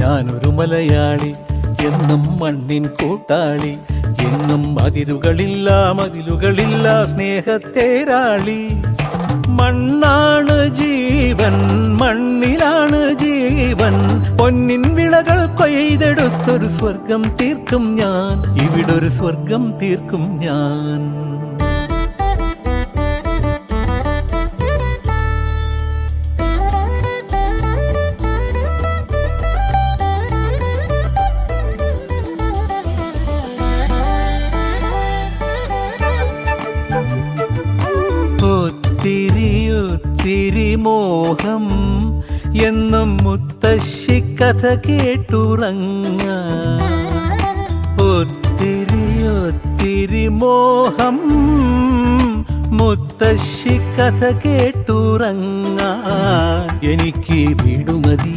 ഞാനൊരു മലയാളി, എന്നും മണ്ണിൻ കൂട്ടാളി, എന്നും മതിലുകളില്ല സ്നേഹത്തേരാളി. മണ്ണാണ് ജീവൻ, മണ്ണിലാണ് ജീവൻ, പൊന്നിൻ വിളകൾ കൊയ്തെടുത്തൊരു സ്വർഗം തീർക്കും ഞാൻ, ഇവിടൊരു സ്വർഗം തീർക്കും ഞാൻ. ഒത്തിരി മോഹം എന്നും മുത്തശ്ശി കഥ കേട്ടുറങ്ങ. ഒത്തിരി മോഹം മുത്തശ്ശി കഥ കേട്ടുറങ്ങ. എനിക്ക് വീടുമതി,